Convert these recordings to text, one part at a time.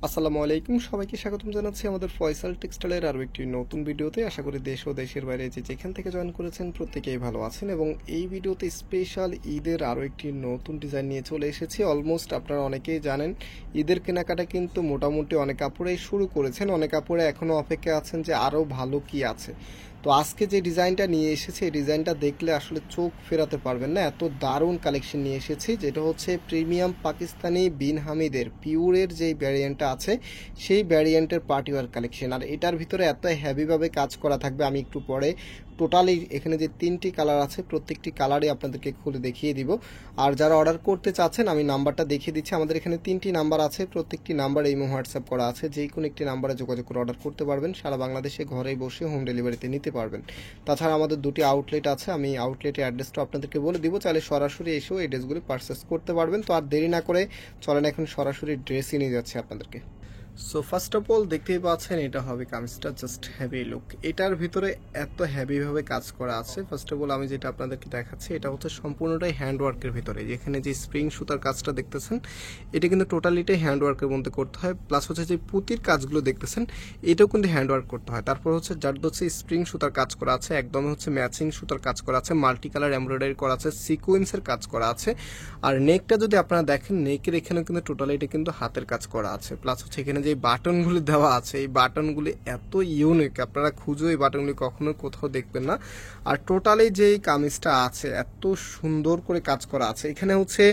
আসসালামু আলাইকুম, সবাইকে স্বাগতম জানাচ্ছি আমাদের ফয়সাল টেক্সটাইলের আরও একটি নতুন ভিডিওতে। আশা করি দেশ ও দেশের বাইরে যে যেখান থেকে জয়েন করেছেন প্রত্যেকেই ভালো আছেন। এবং এই ভিডিওতে স্পেশাল ঈদের আরও একটি নতুন ডিজাইন নিয়ে চলে এসেছি। অলমোস্ট আপনারা অনেকেই জানেন ঈদের কেনাকাটা কিন্তু মোটামুটি অনেক আপুরাই শুরু করেছেন, অনেক আপুরা এখনও অপেক্ষা আছেন যে আরও ভালো কি আছে। তো আজকে যে ডিজাইনটা নিয়ে এসেছি এই ডিজাইনটা দেখলে আসলে চোখ ফেরাতে পারবেন না, এত দারুণ কালেকশন নিয়ে এসেছি। যেটা হচ্ছে প্রিমিয়াম পাকিস্তানি বিন হামিদের পিওরের যেই ভ্যারিয়েন্টটা আছে সেই ভ্যারিয়েন্টের পার্টিওয়ার কালেকশন। আর এটার ভিতরে এত হেভিভাবে কাজ করা থাকবে, আমি একটু পরে টোটালি এখানে যে তিনটি কালার আছে প্রত্যেকটি কালারই আপনাদেরকে খুলে দেখিয়ে দিব। আর যারা অর্ডার করতে চাচ্ছেন আমি নাম্বারটা দেখিয়ে দিচ্ছি। আমাদের এখানে তিনটি নাম্বার আছে, প্রত্যেকটি নাম্বার ইমো হোয়াটসঅ্যাপ করা আছে, যে কোনো একটি নাম্বারে যোগাযোগ করে অর্ডার করতে পারবেন। সারা বাংলাদেশে ঘরেই বসে হোম ডেলিভারিতে নিতে পারবেন। তাছাড়া আমাদের দুটি আউটলেট আছে, আমি আউটলেটের অ্যাড্রেসটা আপনাদেরকে বলে দিব, চাইলে সরাসরি এসেও এই ড্রেসগুলি পারচেস করতে পারবেন। তো আর দেরি না করে চলেন এখন সরাসরি ড্রেসই নিয়ে যাচ্ছে আপনাদেরকে। সো ফার্স্ট অফ অল দেখতেই পাচ্ছেন এটা হবে কামিজটা, জাস্ট হেভি লুক। এটার ভিতরে এত হেভিভাবে কাজ করা আছে। ফার্স্ট অফ অল আমি যেটা আপনাদেরকে দেখাচ্ছি এটা হচ্ছে সম্পূর্ণটাই হ্যান্ডওয়ার্কের ভিতরে। যেখানে যে স্প্রিং সুতার কাজটা দেখতেছেন এটা কিন্তু টোটালিটাই হ্যান্ডওয়ার্কের মধ্যে করতে হয়। প্লাস হচ্ছে যে পুঁতির কাজগুলো দেখতেছেন এটাও কিন্তু হ্যান্ডওয়ার্ক করতে হয়। তারপর হচ্ছে যার হচ্ছে স্প্রিং সুতার কাজ করা আছে, একদম হচ্ছে ম্যাচিং সুতার কাজ করা আছে, মাল্টি কালার এমব্রয়ডারি করা আছে, সিকোয়েন্সের কাজ করা আছে। আর নেকটা যদি আপনারা দেখেন নেকের এখানেও কিন্তু টোটালি এটা কিন্তু হাতের কাজ করা আছে। প্লাস হচ্ছে এখানে যে বাটনগুলি দেওয়া আছে এই বাটনগুলি এত ইউনিক, আপনারা খুঁজো এই বাটনগুলি কখনো কোথাও দেখবেন না। আর টোটালি যে কামিজটা আছে এত সুন্দর করে কাজ করা আছে। এখানে হচ্ছে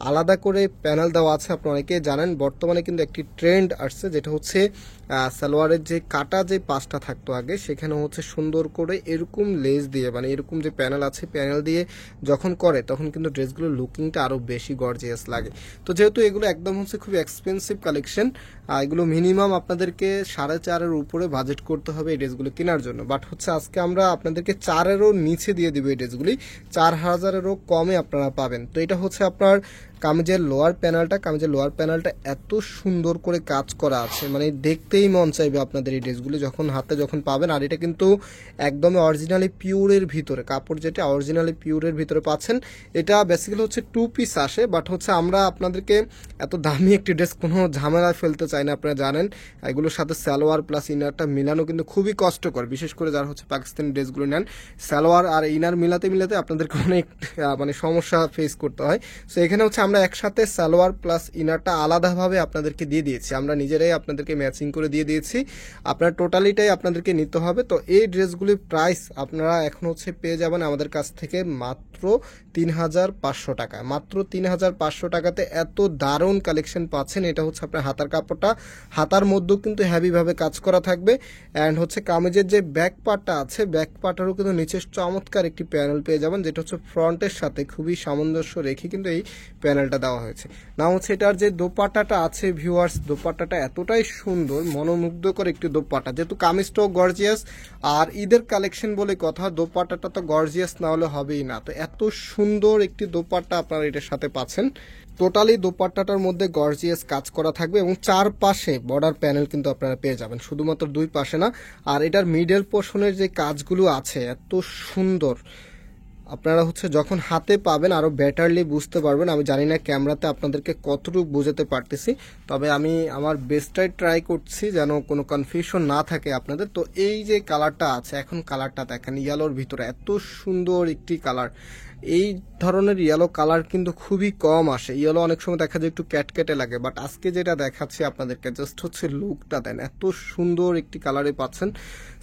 আলাদা করে প্যানেল দেওয়া আছে। আপনারা অনেকে জানেন বর্তমানে কিন্তু একটি ট্রেন্ড আসছে যেটা হচ্ছে সালোয়ারের যে কাটা যে পাশটা থাকতো আগে সেখানে হচ্ছে সুন্দর করে এরকম লেস দিয়ে, মানে এরকম যে প্যানেল আছে প্যানেল দিয়ে যখন করে তখন কিন্তু ড্রেসগুলোর লুকিংটা আরও বেশি গর্জিয়াস লাগে। তো যেহেতু এগুলো একদম হচ্ছে খুব এক্সপেন্সিভ কালেকশন, এগুলো মিনিমাম আপনাদেরকে 4.5-এর উপরে বাজেট করতে হবে এই ড্রেসগুলো কেনার জন্য। বাট হচ্ছে আজকে আমরা আপনাদেরকে 4-এরও নিচে দিয়ে দিব এই ড্রেসগুলি, 4,000-এরও কমে আপনারা পাবেন। তো এটা হচ্ছে আপনার কামিজের লোয়ার প্যানেলটা। কামিজের লোয়ার প্যানেলটা এত সুন্দর করে কাজ করা আছে, মানে দেখতেই মন চাইবে আপনাদের এই ড্রেসগুলি যখন হাতে যখন পাবেন। আর এটা কিন্তু একদমই অরিজিনালি পিওরের ভিতরে, কাপড় যেটা অরিজিনালি পিওরের ভিতরে পাচ্ছেন। এটা বেসিক্যালি হচ্ছে 2 পিস আসে, বাট হচ্ছে আমরা আপনাদেরকে এত দামি একটি ড্রেস কোনো ঝামেলায় ফেলতে চাই না। আপনারা জানেন এগুলোর সাথে সালোয়ার প্লাস ইনারটা মিলানো কিন্তু খুবই কষ্টকর, বিশেষ করে যারা হচ্ছে পাকিস্তানি ড্রেসগুলো নেন সালোয়ার আর ইনার মিলাতে মিলাতে আপনাদেরকে অনেক মানে সমস্যা ফেস করতে হয়। সো এখানে হচ্ছে আমরা একসাথে সালোয়ার প্লাস ইনারটা আলাদাভাবে আপনাদেরকে দিয়ে দিয়েছি, আমরা নিজেরাই আপনাদেরকে ম্যাচিং করে দিয়ে দিয়েছি। আপনার টোটালিটাই আপনাদেরকে নিতে হবে। তো এই ড্রেসগুলির প্রাইস আপনারা এখন হচ্ছে পেয়ে যাবেন আমাদের কাছ থেকে মাত্র 3,500 টাকা। মাত্র 3,500 টাকাতে এত দারুণ কালেকশন পাচ্ছেন। এটা হচ্ছে আপনার হাতার কাপড়টা, হাতার মধ্যেও কিন্তু হেভিভাবে কাজ করা থাকবে। অ্যান্ড হচ্ছে কামিজের যে ব্যাক পার্টটা আছে ব্যাক পার্টেরও কিন্তু নিচে চমৎকার একটি প্যানেল পেয়ে যাবেন, যেটা হচ্ছে ফ্রন্টের সাথে খুবই সামঞ্জস্য রেখে কিন্তু এই প্যানেলটা দেওয়া হয়েছে। না হচ্ছে এটার যে দোপাট্টাটা আছে ভিউয়ার্স, দোপাট্টাটা এতটাই সুন্দর মনোমুগ্ধকর একটি দোপাট্টা। যেহেতু কামিজটাও গর্জিয়াস আর ঈদের কালেকশন বলে কথা, দোপাট্টাটা তো গর্জিয়াস না হলে হবেই না। তো এত সুন্দর একটি দোপাট্টা আপনারা এটার সাথে পাচ্ছেন। টোটালি দোপাট্টাটার মধ্যে গর্জিয়াস কাজ করা থাকবে এবং চারপাশে বর্ডার প্যানেল কিন্তু আপনারা পেয়ে যাবেন, শুধুমাত্র দুই পাশে না। আর এটার মিডল পোর্শনের যে কাজগুলো আছে এত সুন্দর, আপনারা হচ্ছে যখন হাতে পাবেন আরও বেটারলি বুঝতে পারবেন। আমি জানি না ক্যামেরাতে আপনাদেরকে কতটুকু বোঝাতে পারতেছি, তবে আমি আমার বেস্টটাই ট্রাই করছি যেন কোনো কনফিউশন না থাকে আপনাদের। তো এই যে কালারটা আছে এখন কালারটা দেখেন ইয়েলোর ভিতরে, এত সুন্দর একটি কালার। এই ধরনের ইয়েলো কালার কিন্তু খুবই কম আসে, ইয়েলো অনেক সময় দেখা যায় একটু ক্যাটকেটে লাগে, বাট আজকে যেটা দেখাচ্ছি আপনাদেরকে জাস্ট হচ্ছে লুকটা দেন, এত সুন্দর একটি কালারে পাচ্ছেন।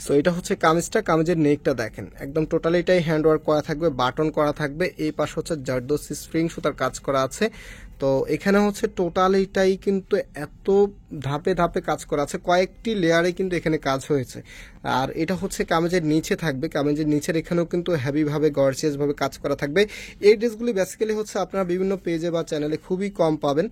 সো এটা হচ্ছে কামিজটা, কামিজের নেকটা দেখেন একদম টোটালি এটাই হ্যান্ডওয়ার্ক করা থাকবে, বাটন করা থাকবে। এই পাশে হচ্ছে জারদোসি স্প্রিং সুতার কাজ করা আছে। তো এখানে হচ্ছে টোটালিটাই কিন্তু এত ধাপে ধাপে কাজ করা আছে, কয়েকটি লেয়ারে কিন্তু এখানে কাজ হয়েছে। আর এটা হচ্ছে কামিজের নিচে থাকবে, কামিজের নিচের এখানেও কিন্তু হেভিভাবে গর্জিয়াসভাবে কাজ করা থাকবে। এই ড্রেসগুলি বেসিক্যালি হচ্ছে আপনারা বিভিন্ন পেজে বা চ্যানেলে খুবই কম পাবেন।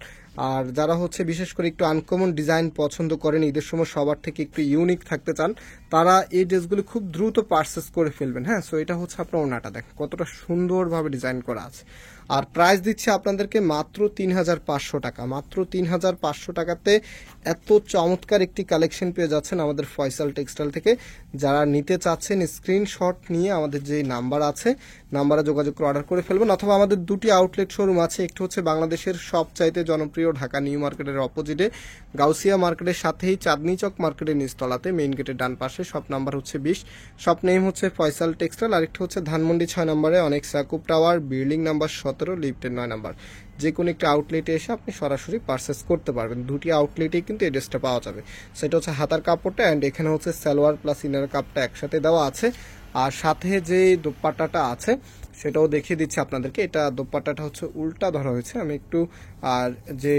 আর যারা হচ্ছে বিশেষ করে একটু আনকমন ডিজাইন পছন্দ করেন, ঈদের সময় সবার থেকে একটু ইউনিক থাকতে চান, তারা এই ড্রেসগুলি খুব দ্রুত পারচেস করে ফেলবেন। হ্যাঁ, সো এটা হচ্ছে আপনার ওনাটা দেখেন কতটা সুন্দরভাবে ডিজাইন করা আছে। আর প্রাইস দিচ্ছে আপনাদেরকে মাত্র 3,500 টাকা। মাত্র 3,500 টাকাতে এত চমৎকার একটি কালেকশন পেয়ে যাচ্ছেন আমাদের ফয়সাল টেক্সটাইল থেকে। যারা নিতে চাচ্ছেন স্ক্রিনশট নিয়ে আমাদের যে নাম্বার আছে নাম্বারে যোগাযোগ করে অর্ডার করে ফেলবেন, অথবা আমাদের দুটি আউটলেট শোরুম আছে। একটি হচ্ছে বাংলাদেশের সবচাইতে জনপ্রিয় ঢাকা নিউ মার্কেটের অপোজিটে গাউসিয়া মার্কেটের সাথেই চাঁদনি চক মার্কেটের নিচতলাতে মেইন গেটের ডান পাশে, শপ নাম্বার হচ্ছে 20, শপ নেম হচ্ছে ফয়সাল টেক্সটাইল। আরেকটি হচ্ছে ধানমন্ডি 6 নম্বরে অনেক সাকুব টাওয়ার, বিল্ডিং নাম্বার 17, লিফটের 9 নাম্বার। যে কোনো একটি আউটলেটে এসে আপনি সরাসরি পারচেস করতে পারবেন। দুটি আউটলেটেই কিন্তু এই ড্রেসটা পাওয়া যাবে। সেটা হচ্ছে হাতার কাপড়টা অ্যান্ড এখানে হচ্ছে সালোয়ার প্লাস ইনার কাপটা একসাথে দেওয়া আছে। আর সাথে যে দোপাট্টাটা আছে সেটাও দেখিয়ে দিচ্ছি আপনাদেরকে। এটা দোপাট্টাটা হচ্ছে উল্টা ধরা হয়েছে, আমি একটু আর যে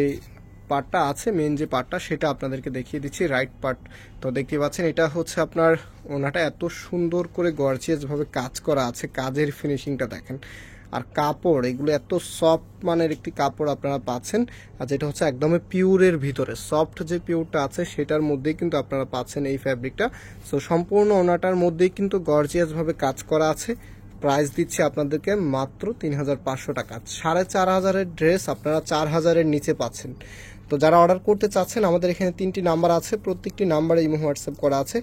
পার্টটা আছে মেন যে পার্টটা সেটা আপনাদেরকে দেখিয়ে দিচ্ছি, রাইট পার্ট। তো দেখতে পাচ্ছেন এটা হচ্ছে আপনার ওনাটা এত সুন্দর করে গর্জিয়াস ভাবে কাজ করা আছে, কাজের ফিনিশিংটা দেখেন। আর কাপড় এগুলো এত সফট মানের একটি কাপড় আপনারা পাচ্ছেন, আর যেটা হচ্ছে একদমই পিওরের ভিতরে সফট যে পিওরটা আছে সেটার মধ্যেই কিন্তু আপনারা পাচ্ছেন এই ফ্যাব্রিকটা। সো সম্পূর্ণ ওনাটার মধ্যেই কিন্তু গর্জিয়াস ভাবে কাজ করা আছে। প্রাইস দিচ্ছে আপনাদেরকে মাত্র 3500 টাকা। 4500-এর ড্রেস আপনারা 4000-এর নিচে পাচ্ছেন। তো যারা অর্ডার করতে চাচ্ছেন আমাদের এখানে 3টি নাম্বার আছে, প্রত্যেকটি নাম্বারে ইমো হোয়াটসঅ্যাপ করা আছে।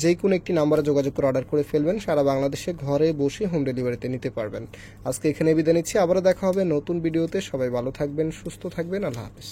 যে কোনো একটি নাম্বারে যোগাযোগ করে অর্ডার করে ফেলবেন, সারা বাংলাদেশে ঘরে বসে হোম ডেলিভারিতে নিতে পারবেন। আজকে এখানে বিদায় নিচ্ছি, আবারও দেখা হবে নতুন ভিডিওতে। সবাই ভালো থাকবেন, সুস্থ থাকবেন, আল্লাহ হাফেজ।